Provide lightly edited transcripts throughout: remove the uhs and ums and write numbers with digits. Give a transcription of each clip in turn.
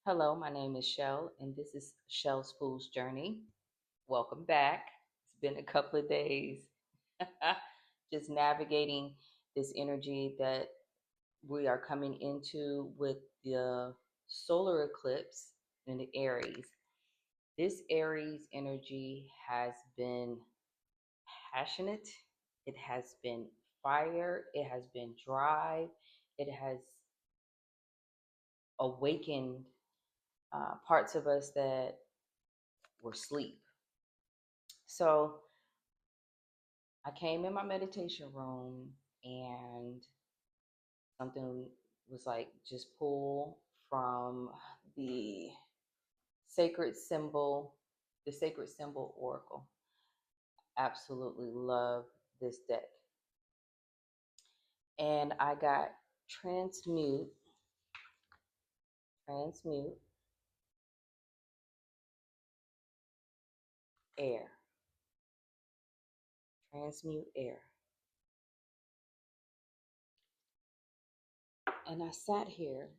Hello, my name is Shell, and this is Shell's Fool's Journey. Welcome back. It's been a couple of days just navigating this energy that we are coming into with the solar eclipse in the Aries. This Aries energy has been passionate, it has been fire, it has been drive, it has awakened parts of us that were asleep. So I came in my meditation room and something was like, just pull from the sacred symbol, the sacred symbol oracle. Absolutely love this deck. And I got transmute, transmute air, transmute air. And I sat here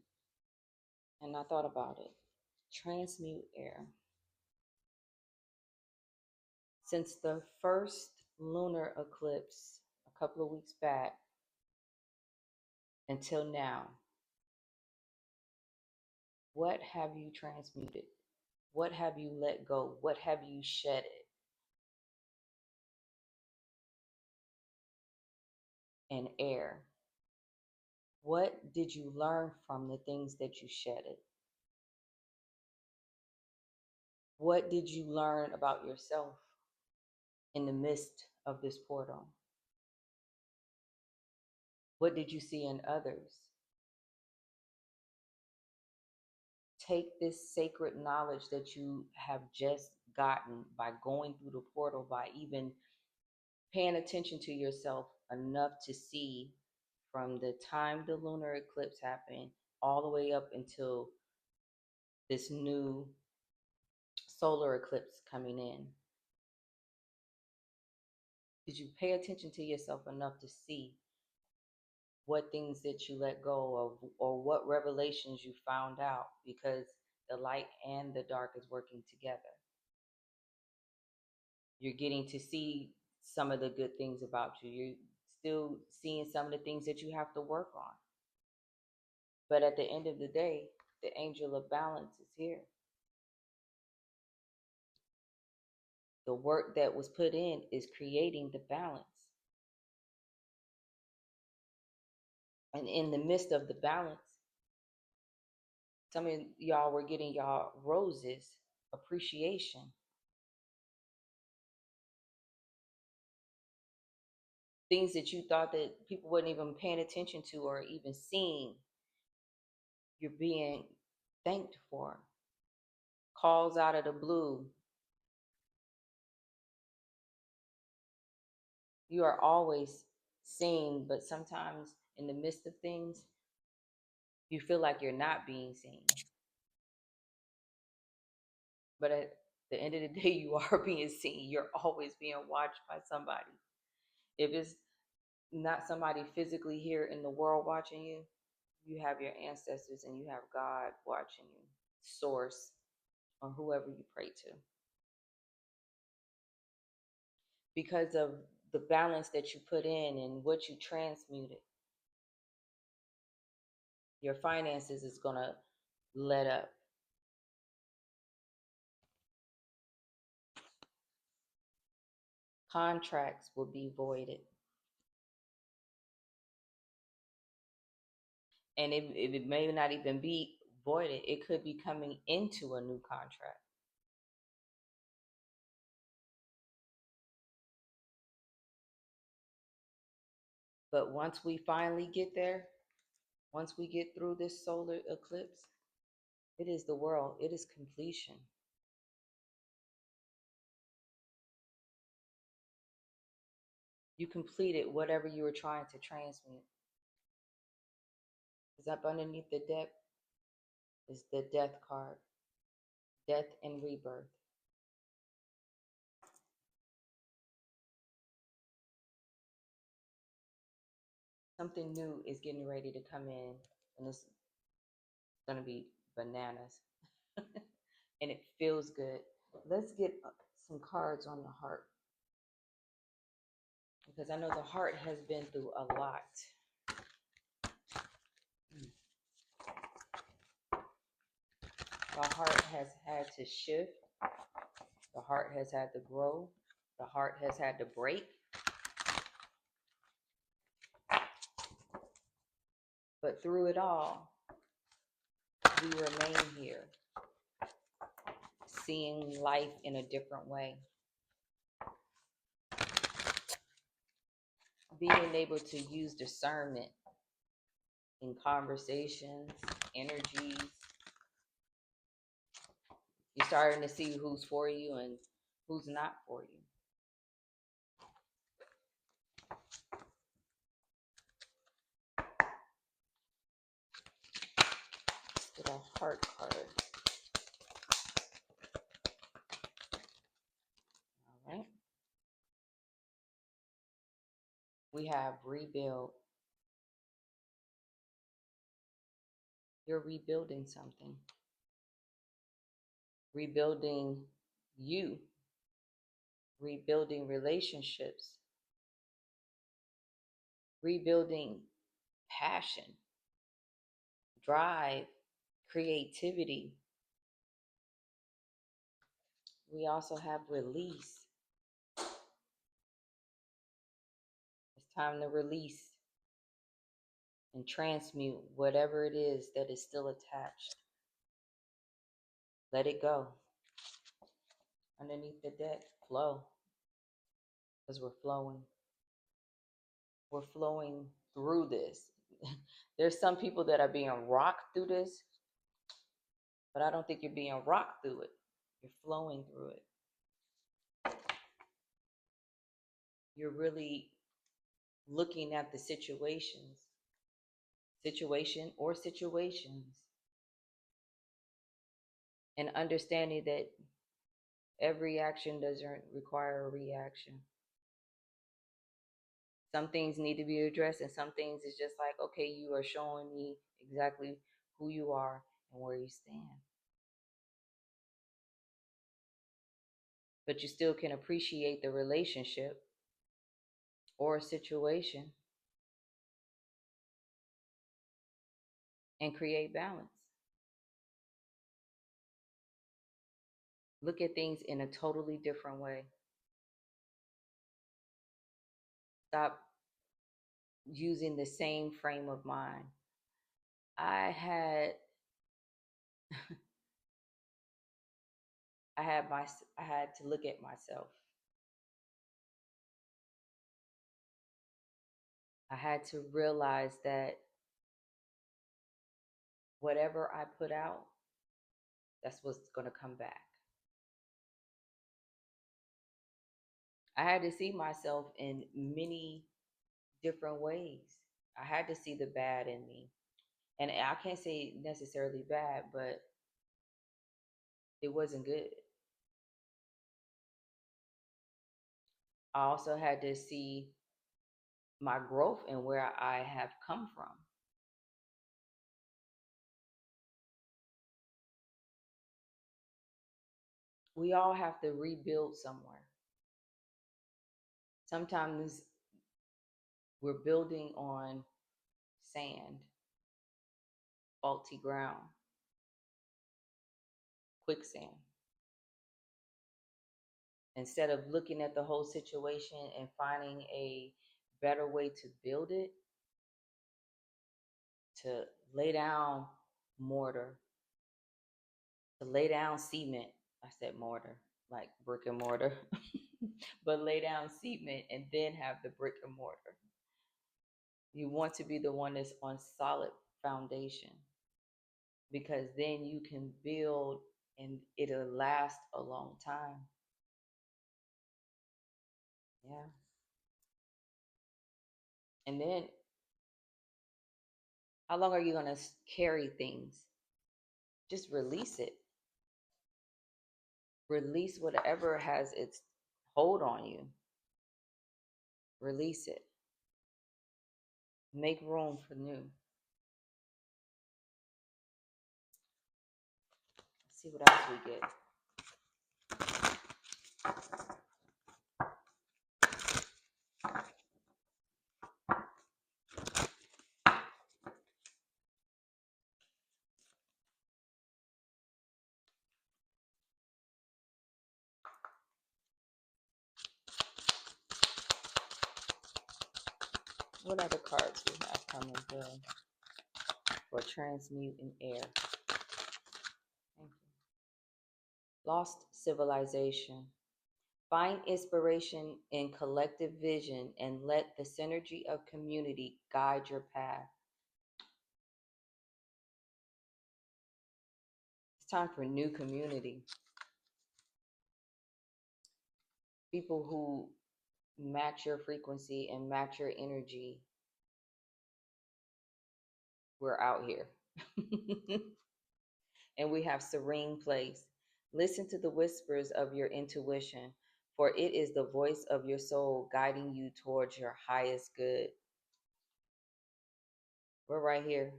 and I thought about it. Transmute air. Since the first lunar eclipse a couple of weeks back until now, what have you transmuted? What have you let go? What have you shedded? And air. What did you learn from the things that you shedded? What did you learn about yourself in the midst of this portal? What did you see in others? Take this sacred knowledge that you have just gotten by going through the portal, by even paying attention to yourself enough to see from the time the lunar eclipse happened all the way up until this new solar eclipse coming in. Did you pay attention to yourself enough to see what things that you let go of, or what revelations you found out? Because the light and the dark is working together. You're getting to see some of the good things about you. You're still seeing some of the things that you have to work on. But at the end of the day, the angel of balance is here. The work that was put in is creating the balance. And in the midst of the balance, some of y'all were getting y'all roses, appreciation. Things that you thought that people wasn't even paying attention to or even seeing, you're being thanked for. Calls out of the blue. You are always seen, but sometimes in the midst of things, you feel like you're not being seen. But at the end of the day, you are being seen. You're always being watched by somebody. If it's not somebody physically here in the world watching you, you have your ancestors and you have God watching you, source, or whoever you pray to. Because of the balance that you put in and what you transmuted, your finances is going to let up. Contracts will be voided. And if it may not even be voided, it could be coming into a new contract. But once we finally get there, once we get through this solar eclipse, it is the world, it is completion. You completed whatever you were trying to transmute. Because up underneath the deck is the death card, death and rebirth. Something new is getting ready to come in, and it's going to be bananas. And it feels good. Let's get some cards on the heart because I know the heart has been through a lot. The heart has had to shift. The heart has had to grow. The heart has had to break. But through it all, we remain here, seeing life in a different way. Being able to use discernment in conversations, energies. You're starting to see who's for you and who's not for you. Let's get a heart card. All right. We have rebuild. You're rebuilding something. Rebuilding you. Rebuilding relationships. Rebuilding passion, drive, creativity. We also have release. It's time to release and transmute whatever it is that is still attached. Let it go. Underneath the deck, flow. Because we're flowing. We're flowing through this. There's some people that are being rocked through this, but I don't think you're being rocked through it. You're flowing through it. You're really looking at the situation or situations, and understanding that every action doesn't require a reaction. Some things need to be addressed, and some things is just like, okay, you are showing me exactly who you are and where you stand. But you still can appreciate the relationship or a situation and create balance. Look at things in a totally different way. Stop using the same frame of mind. I had I had to look at myself. I had to realize that whatever I put out, that's what's going to come back. I had to see myself in many different ways. I had to see the bad in me. And I can't say necessarily bad, but it wasn't good. I also had to see my growth and where I have come from. We all have to rebuild somewhere. Sometimes we're building on sand, faulty ground, quicksand. Instead of looking at the whole situation and finding a better way to build it, to lay down mortar, to lay down cement. I said mortar, like brick and mortar, but lay down cement and then have the brick and mortar. You want to be the one that's on solid foundation, because then you can build and it'll last a long time. Yeah. And then how long are you going to carry things? Just release it. Release whatever has its hold on you. Release it. Make room for new. See what else we get. What other cards we have coming through for transmute in air? Thank you. Lost civilization. Find inspiration in collective vision and let the synergy of community guide your path. It's time for new community. People who match your frequency and match your energy. We're out here. And we have serene place. Listen to the whispers of your intuition, for it is the voice of your soul guiding you towards your highest good. We're right here.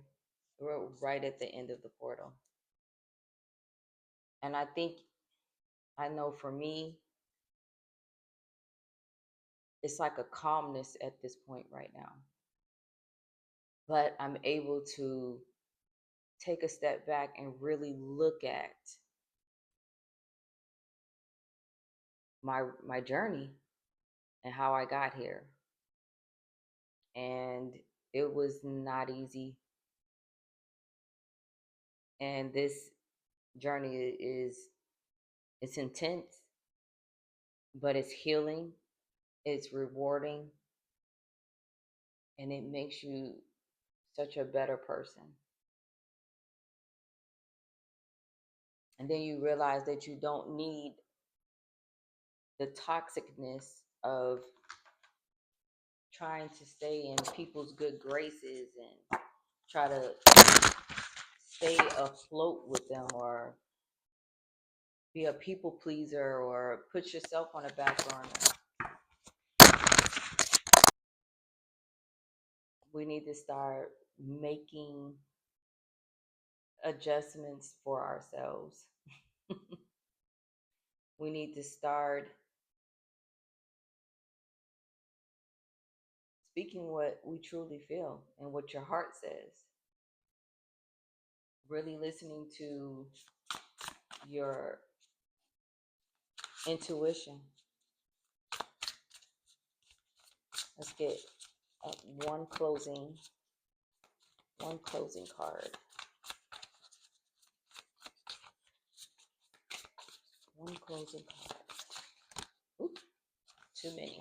We're right at the end of the portal. And I know for me, it's like a calmness at this point right now. But I'm able to take a step back and really look at my journey and how I got here. And it was not easy. And this journey it's intense, but it's healing, it's rewarding, and it makes you such a better person. And then you realize that you don't need the toxicness of trying to stay in people's good graces and try to stay afloat with them or be a people pleaser or put yourself on a back burner. We need to start making adjustments for ourselves. We need to start speaking what we truly feel and what your heart says. Really listening to your intuition. Let's get one closing card. One closing card. Oop, too many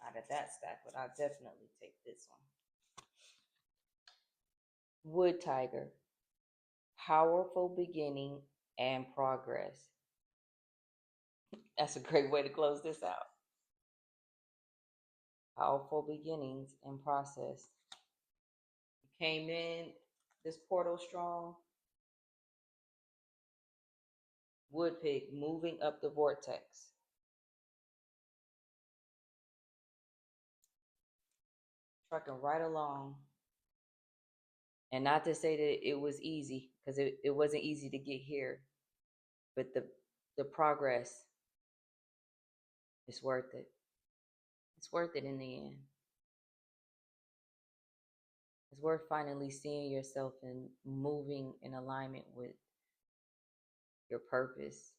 out of that stack, but I'll definitely take this one. Wood Tiger. Powerful beginning and progress. That's a great way to close this out. Powerful beginnings and process. You came in this portal strong. Wood Pig moving up the vortex. Trucking right along. And not to say that it was easy, because it wasn't easy to get here. But the progress is worth it. It's worth it in the end. It's worth finally seeing yourself and moving in alignment with your purpose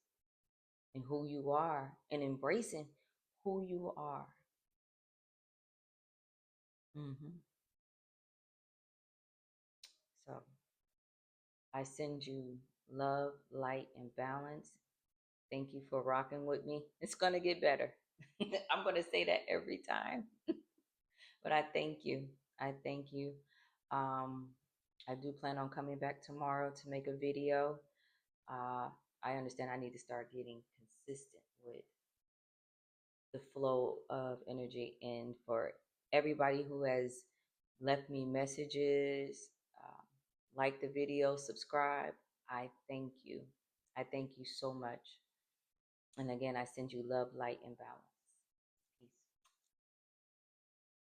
and who you are and embracing who you are. So I send you love, light, and balance. Thank you for rocking with me. It's going to get better. I'm going to say that every time. But I thank you. I thank you. Um, I do plan on coming back tomorrow to make a video. I understand I need to start getting consistent with the flow of energy. And for everybody who has left me messages, like the video, subscribe, I thank you. I thank you so much. And again, I send you love, light, and balance.